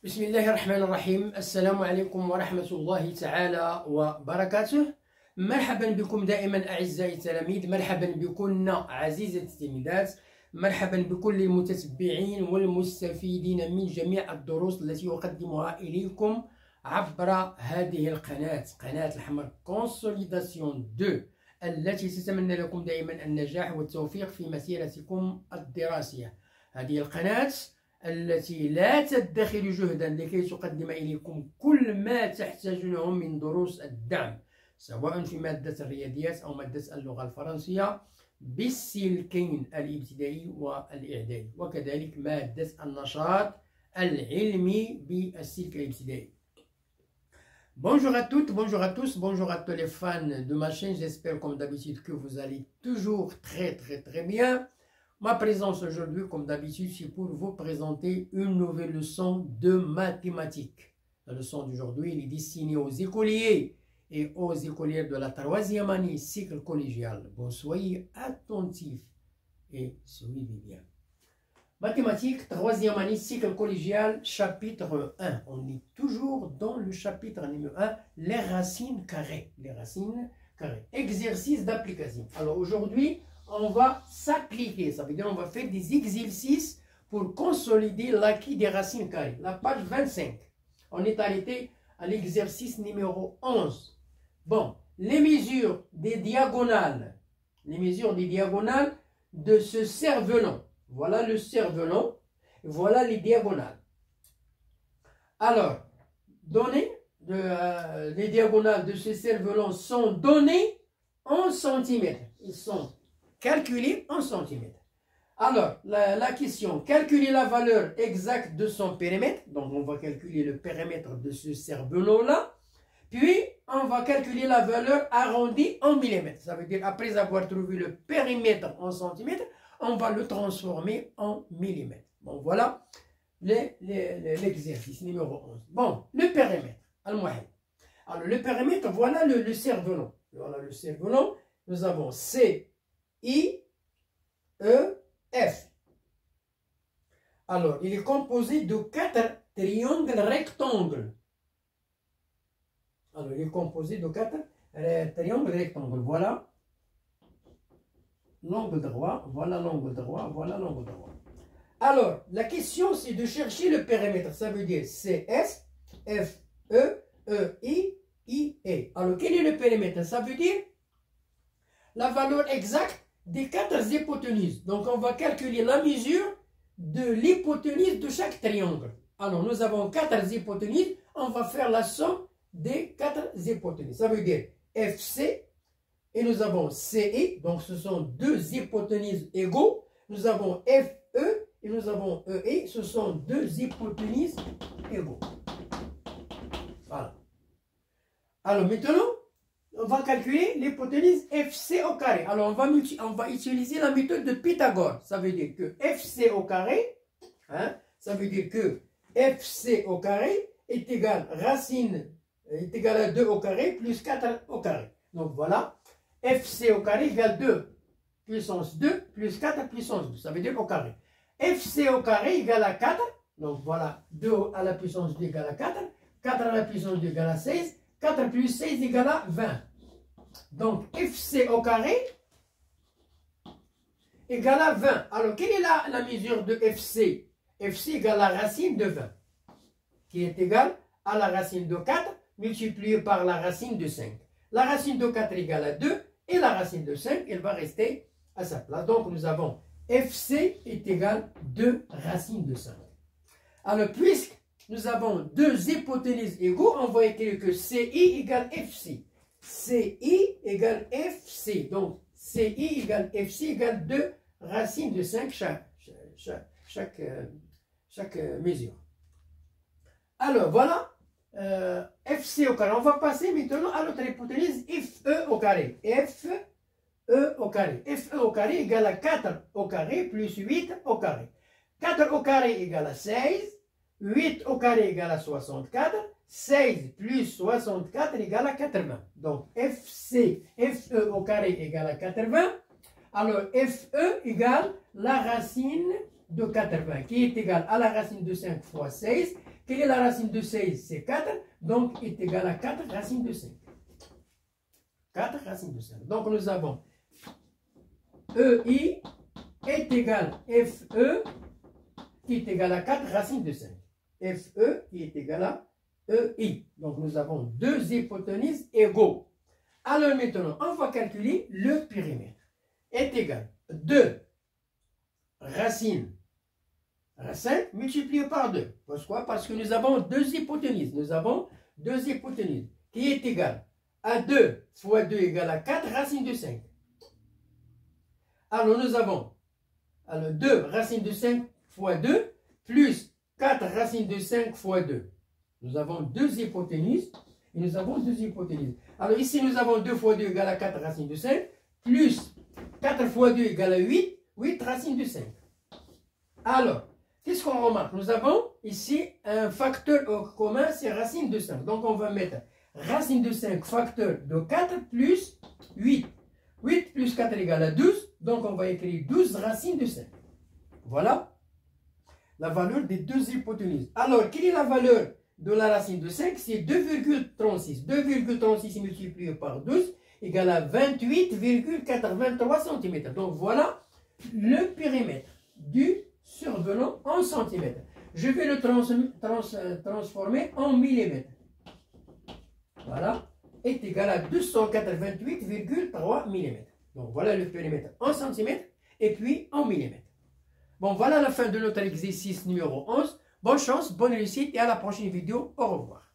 بسم الله الرحمن الرحيم. السلام عليكم ورحمة الله تعالى وبركاته. مرحبا بكم دائما أعزائي التلاميذ، مرحبا بكم عزيزة التلميذات، مرحبا بكل المتتبعين والمستفيدين من جميع الدروس التي أقدمها إليكم عبر هذه القناة، قناة الحمر كونسوليداسيون 2، التي تتمنى لكم دائما النجاح والتوفيق في مسيرتكم الدراسية. هذه القناة التي لا تدخر جهدا لكي تقدم إليكم كل ما تحتاجونه من دروس الدعم، سواء في مادة الرياضيات أو مادة اللغة الفرنسية بالسلكين الابتدائي والإعدادي، وكذلك مادة النشاط العلمي بالسلك الابتدائي. Bonjour à toutes, bonjour à tous, bonjour à tous les fans de ma chaîne. J'espère comme d'habitude que vous allez toujours très bien. Ma présence aujourd'hui, comme d'habitude, c'est pour vous présenter une nouvelle leçon de mathématiques. La leçon d'aujourd'hui est destinée aux écoliers et aux écolières de la 3e année cycle collégial. Bon, soyez attentifs et suivez bien. Mathématiques, 3e année cycle collégial, chapitre 1. On est toujours dans le chapitre numéro 1, les racines carrées. Les racines carrées. Exercice d'application. Alors aujourd'hui, on va s'appliquer, ça veut dire on va faire des exercices pour consolider l'acquis des racines carrées. La page 25, on est arrêté à l'exercice numéro 11. Bon, les mesures des diagonales de ce cervelon. Voilà le cervelon, voilà les diagonales. Alors, les diagonales de ce cervelon sont données en centimètres. Ils sont calculés en centimètres. Alors, la question, calculer la valeur exacte de son périmètre. Donc, on va calculer le périmètre de ce cervelon-là. Puis, on va calculer la valeur arrondie en millimètres. Ça veut dire, après avoir trouvé le périmètre en centimètres, on va le transformer en millimètres. Bon, voilà l'exercice numéro 11. Bon, le périmètre. Alors, le périmètre, voilà le cervelon. Voilà le cervelon. Nous avons C, I, E, F. Alors, il est composé de 4 triangles rectangles. Alors, il est composé de 4 triangles rectangles. Voilà l'angle droit, voilà l'angle droit, voilà l'angle droit. Alors, la question, c'est de chercher le périmètre. Ça veut dire CS, F, E, I, E. Alors, quel est le périmètre? Ça veut dire la valeur exacte des 4 hypoténuses. Donc, on va calculer la mesure de l'hypoténuse de chaque triangle. Alors, nous avons 4 hypoténuses. On va faire la somme des 4 hypoténuses. Ça veut dire FC et nous avons CI. Donc, ce sont 2 hypoténuses égaux. Nous avons FE et nous avons EI. Ce sont 2 hypoténuses égaux. Voilà. Alors, maintenant, on va calculer l'hypoténuse FC au carré. Alors, on va utiliser la méthode de Pythagore. Ça veut dire que FC au carré, ça veut dire que FC au carré est égal à 2 au carré plus 4 au carré. Donc, voilà. FC au carré égale 2 puissance 2 plus 4 puissance 2. Ça veut dire au carré. FC au carré égale à 4. Donc, voilà. 2 à la puissance 2 égale à 4. 4 à la puissance 2 égale à 16. 4 plus 16 égale à 20. Donc, FC au carré égale à 20. Alors, quelle est la mesure de FC? FC égale à la racine de 20, qui est égale à la racine de 4 multipliée par la racine de 5. La racine de 4 égale à 2 et la racine de 5, elle va rester à sa place. Donc, nous avons FC est égal à 2 racines de 5. Alors, puisque nous avons 2 hypoténuses égaux, on va écrire que CI égale FC. CI égale FC. Donc, CI égale FC égale 2 racines de 5 chaque mesure. Alors, voilà FC au carré. On va passer maintenant à l'autre hypoténuse FE au carré. FE au carré. FE au carré égale à 4 au carré plus 8 au carré. 4 au carré égale à 16. 8 au carré égale à 64. 16 plus 64 égale à 80. Donc, FE au carré égale à 80. Alors, FE égale la racine de 80, qui est égale à la racine de 5 fois 16, Quelle est la racine de 16? C'est 4, donc est égal à 4 racine de 5. 4 racine de 5. Donc nous avons EI est égal à FE qui est égal à 4 racine de 5. FE qui est égal à EI. Donc nous avons deux hypoténuses égaux. Alors maintenant, on va calculer le périmètre. Est égal à 2 racine 5 multiplié par 2. Pourquoi? Parce que nous avons deux hypoténuses. Nous avons deux hypoténuses qui est égal à 2 fois 2 égale à 4 racine de 5. Alors nous avons 2 racine de 5 fois 2 plus 4 racine de 5 fois 2. Nous avons deux hypoténuses et nous avons deux hypoténuses. Alors ici nous avons 2 fois 2 égale à 4 racine de 5 plus 4 fois 2 égale à 8, 8 racine de 5. Alors, qu'est-ce qu'on remarque? Nous avons ici un facteur commun, c'est racine de 5. Donc on va mettre racine de 5 facteur de 4 plus 8. 8 plus 4 égale à 12. Donc on va écrire 12 racines de 5. Voilà la valeur des deux hypoténuses. Alors, quelle est la valeur de la racine de 5? C'est 2,36. 2,36 multiplié par 12 égale à 28,83 cm. Donc voilà le périmètre du survenant en centimètres. Je vais le transformer en millimètres. Voilà, est égal à 288,3 mm. Donc voilà le périmètre en centimètres et puis en millimètres. Bon, voilà la fin de notre exercice numéro 11. Bonne chance, bonne réussite et à la prochaine vidéo. Au revoir.